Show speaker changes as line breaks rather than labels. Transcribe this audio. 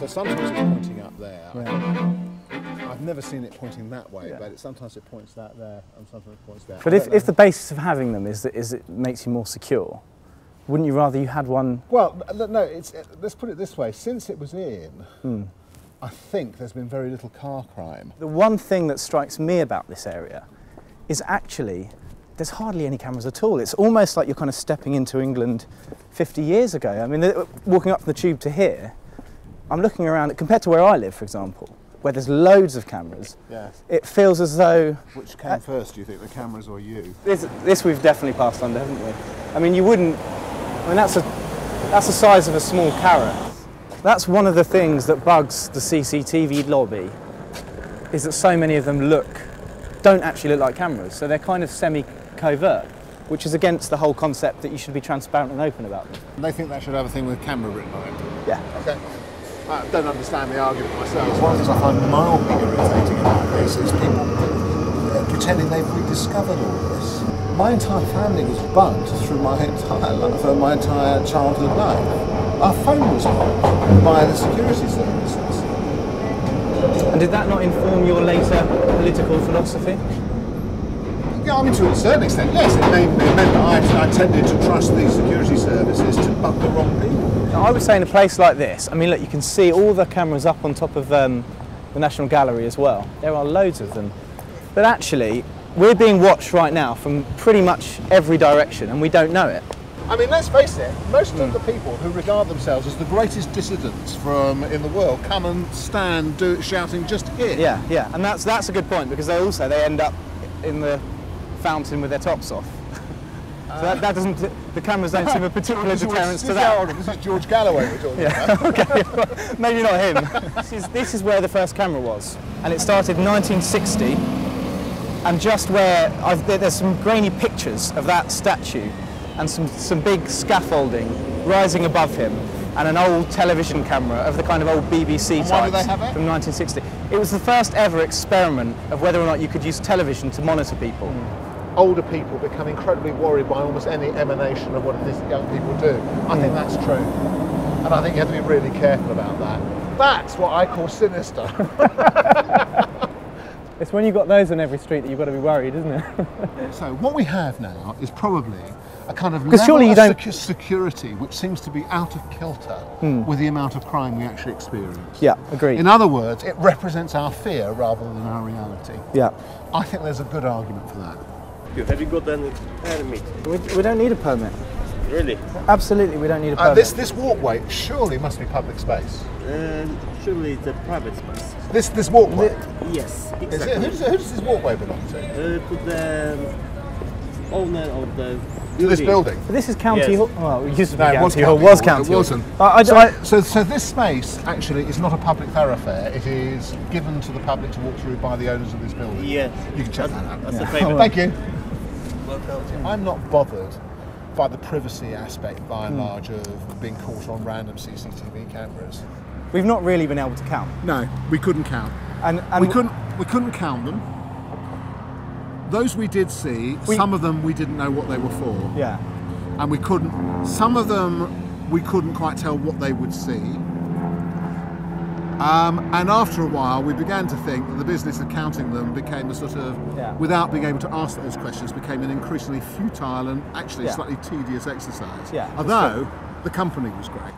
So sometimes it's pointing up there.
Yeah.
I've never seen it pointing that way,
Yeah.
but sometimes it points that there and sometimes it points there.
But if the basis of having them is that it makes you more secure, wouldn't you rather you had one?
Well, no, let's put it this way. Since it was in, I think there's been very little car crime.
The one thing that strikes me about this area is actually there's hardly any cameras at all. It's almost like you're kind of stepping into England 50 years ago. I mean, walking up the tube to here, I'm looking around, compared to where I live, for example, where there's loads of cameras,
Yes.
it feels as though...
Which came first, do you think, the cameras or you?
This we've definitely passed under, haven't we? I mean, you wouldn't... I mean, that's the size of a small carrot. That's one of the things that bugs the CCTV lobby, is that so many of them don't actually look like cameras, so they're kind of semi-covert, which is against the whole concept that you should be transparent and open about them.
They think that should have a thing with camera written on it.
Yeah.
Okay. I don't understand the argument myself.
One of the things I find mildly irritating about this is people pretending they've rediscovered all this. My entire family was bugged through my entire life, my entire childhood life. Our phone was bugged by the security services.
And did that not inform your later political philosophy?
Yeah, I mean, to a certain extent, yes. It meant that I tended to trust these security services to bug the wrong people.
Now, I would say in a place like this, I mean, look, you can see all the cameras up on top of the National Gallery as well. There are loads of them. But actually, we're being watched right now from pretty much every direction, and we don't know it.
I mean, let's face it, most of the people who regard themselves as the greatest dissidents in the world come and stand shouting just here.
Yeah, yeah, and that's a good point, because they end up in the fountain with their tops off. So that doesn't, the cameras don't seem a particular deterrence to that.
This is George Galloway we're talking about.
Okay, maybe not him. This is where the first camera was, and it started in 1960, and just where, there's some grainy pictures of that statue, and some big scaffolding rising above him, and an old television camera of the kind of old BBC types
why do they have it?
From 1960. It was the first ever experiment of whether or not you could use television to monitor people.
Older people become incredibly worried by almost any emanation of what these young people do. I think that's true. And I think you have to be really careful about that. That's what I call sinister.
It's when you've got those on every street that you've got to be worried, isn't it?
So what we have now is probably a kind of
surely
level of security which seems to be out of kilter with the amount of crime we actually experience.
Yeah, agreed.
In other words, it represents our fear rather than our reality.
Yeah.
I think there's a good argument for that.
Have you got any permit?
We don't need a permit.
Really?
Absolutely, we don't need a permit.
This walkway surely must be public space.
Surely it's a private space.
This walkway?
Yes,
Is
exactly.
it? Who does this walkway belong to?
To the owner of the
To this building?
But this is County
Yes.
Hall. Well, it used to be
No, it was
County Hall.
County
Was
Hall,
County
it
Hall.
wasn't. So this space actually is not a public thoroughfare. It is given to the public to walk through by the owners of this building.
Yes.
You can check that out.
That's a favour.
Thank you. I'm not bothered by the privacy aspect, by and large, of being caught on random CCTV cameras.
We've not really been able to count.
No, we couldn't count.
And
we couldn't count them. Those we did see, some of them we didn't know what they were for.
Yeah.
And some of them we couldn't quite tell what they would see. And after a while we began to think that the business of counting them became a sort of, without being able to ask those questions, became an increasingly futile and actually slightly tedious exercise.
Yeah,
although the company was great.